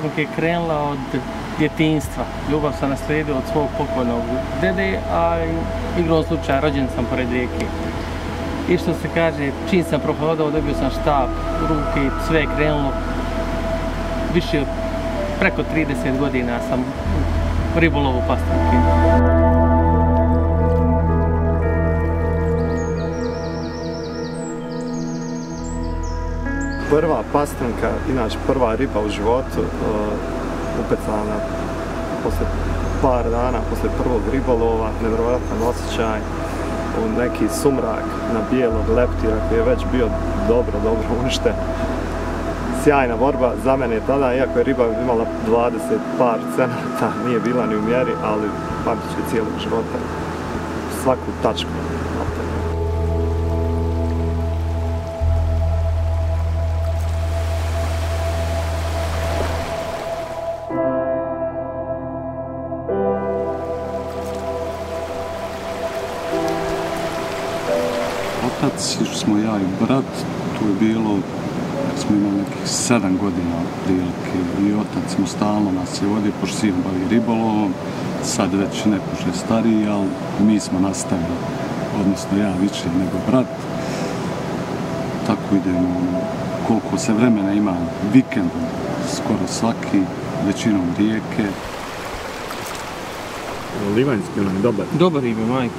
pastrumke je krenula od djetinjstva. Ljubav sam naslijedio od svog pokojnog dede, a igrom slučaja rođen sam pored rijeke. I što se kaže, čim sam prohodao, dobio sam štap u ruke i sve je krenulo. Više od preko 30 godina sam u ribolovu pastrumke. Prva pastrumka, inače prva riba u životu, upecana poslije par dana, poslije prvog ribolova, nevjerojatan osjećaj u neki sumrak na bijelog leptira koji je već bio dobro uništen. Sjajna borba za mene tada, iako je riba imala 20 par centimetara, nije bila ni u mjeri, ali pamtit ću cijelog života svaku tačku. Otac, išli smo ja i brat, tu je bilo, smo imali nekih 7 godina prilike i otac mu stalno nas je vodio, pošto sin bavi ribolovom, sad već nepošto stariji, ali mi smo nastavili, odnosno ja više nego brat. Tako idemo, koliko se vremena ima, vikend, skoro svaki, većinom rijeke. Livanjski onaj dobar. Dobar ribe, majke.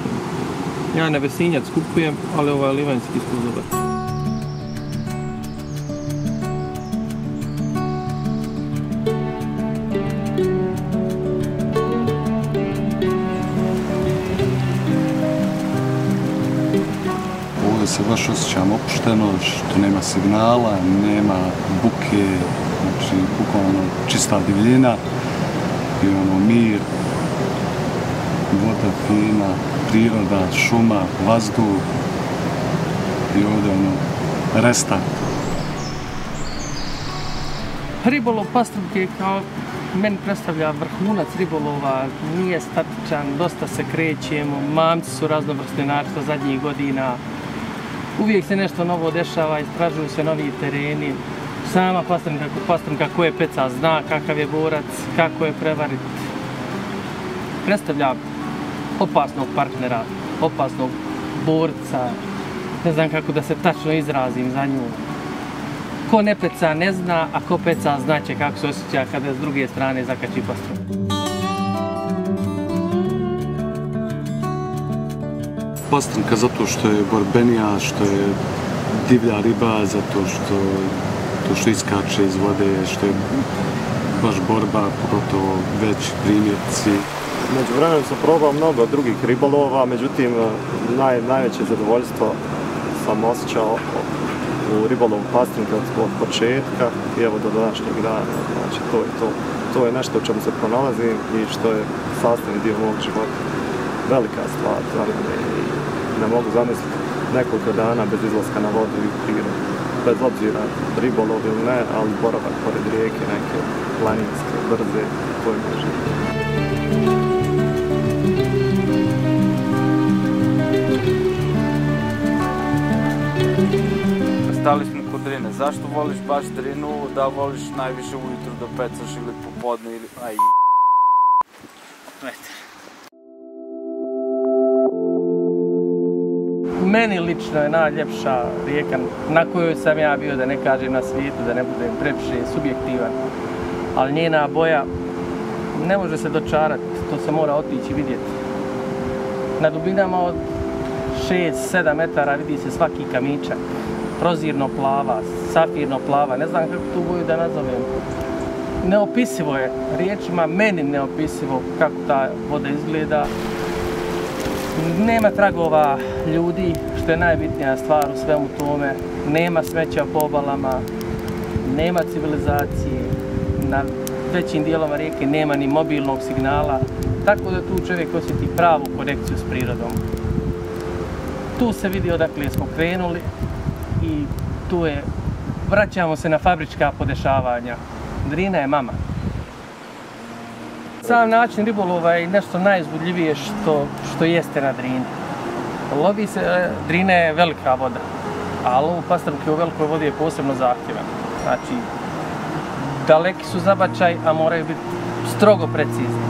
Ja na Vesinjac kupujem, ali ovaj livanjski isto dobar. Ovdje se baš osjećam opušteno, što nema signala, nema buke, znači bukvalno čista divljina i mir, voda fina, priroda, šuma, vazduh i ovdje restart. Ribolov pastrumke kao meni predstavlja vrhunac ribolova, nije statičan, dosta se krećemo, mamci su raznovrsni narstva zadnjih godina. Uvijek se nešto novo dešava, istražuju se novi tereni. Sama pastrumka koje peca zna kakav je borac, kako je prevarit. Predstavlja opasnog partnera, opasnog borca, ne znam kako da se tačno izrazim za nju. Ko ne peca ne zna, a ko peca znaće kako se osjeća kada s druge strane zakači pastrumku. Pastrumka zato što je borbenija, što je divlja riba, zato što iskače iz vode, što je baš borba, pogotovo veći primjerci. Međuvremenu sam probao mnogo drugih ribolova, međutim najveće zadovoljstvo sam osjećao u ribolovu pastrumke od početka i evo do današnjeg dana. Znači to je to. To je nešto u čemu se pronalazim i što je sastavni dio mog života. Velika stvar za mene i ne mogu zamisliti nekoliko dana bez izlaska na vodu i prirodu. Bez obzira ribolov ili ne, ali boravak pored rijeke, neke planinske, brze, to je moj život. Stali smo kod Drine. Zašto voliš baš Drinu? Da voliš najviše ujutru da pecaš ili popodne ili... Aj, Meni lično je najljepša rijeka na kojoj sam ja bio, da ne kažem na svijetu, da ne budem previše subjektivan. Ali njena boja ne može se dočarati, to se mora otići i vidjeti. Na dubinama od 6-7 metara vidi se svaki kamičak. Prozirno plava, safirno plava, ne znam kako tu boju da nazovem. Neopisivo je, riječima meni neopisivo kako ta voda izgleda. Nema tragova ljudi, što je najbitnija stvar u svemu tome. Nema smeća po obalama, nema civilizacije, na većim dijelovima rijeke nema ni mobilnog signala, tako da tu čovjek osjeti pravu konekciju s prirodom. Tu se vidi odakle smo krenuli i tu je, vraćamo se na fabrička podešavanja. Drina je mama. Sam način ribolova je nešto najuzbudljivije što jeste na Drini. Lovi se, Drina je velika voda, a lov pastrumke u velikoj vodi je posebno zahtjevan. Znači, daleki su zabačaj, a moraju biti strogo precizni.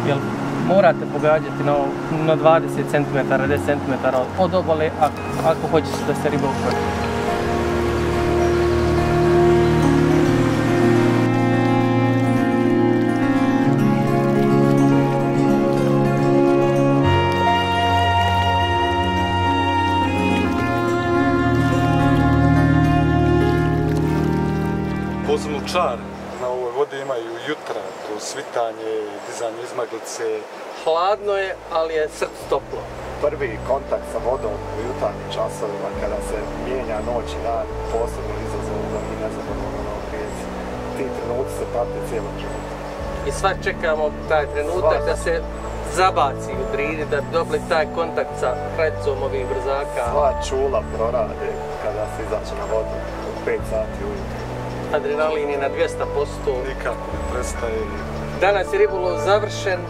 Jer morate pogađati na 20 cm, 10 cm od obale ako hoćete da se riba uhvati. Posebno čar na ovoj vodi imaju jutra, to svitanje, dizanje izmaglice. Hladno je, ali je srce toplo. Prvi kontakt sa vodom u jutarnjim časovima kada se mijenja noć i dan, posebno izazovno i nezadovoljno na rijeci. Ti trenuci se prate cijelog života. I svak čekamo taj trenutak da se zabaci u Drini, da bi dobili taj kontakt sa kraljicom ovih brzaka. Sva čula prorade kada se izađe na vodu u 5 sati ujutro. Adrenalin je na 200%. Nikako ne prestaje. Danas je ribolov završen,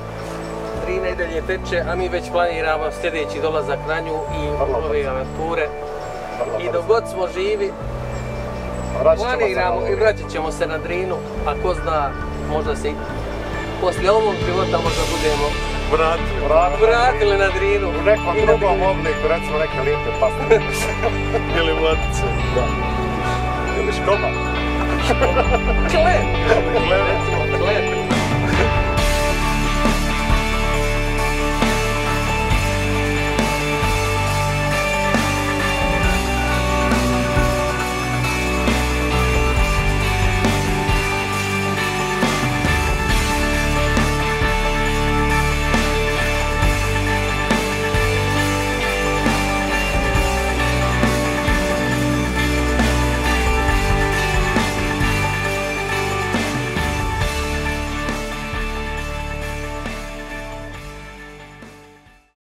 Drina i dalje teče, a mi već planiramo sljedeći dolazak na nju i ove avanture. I dok god smo živi, planiramo i vraćat ćemo se na Drinu, a ko zna, možda se i poslije ovog života možda budemo vratili na Drinu. U nekom drugom obliku, recimo neke lijepe pastine. Ili mladice. Da. Ili škoba. Klen! Klen!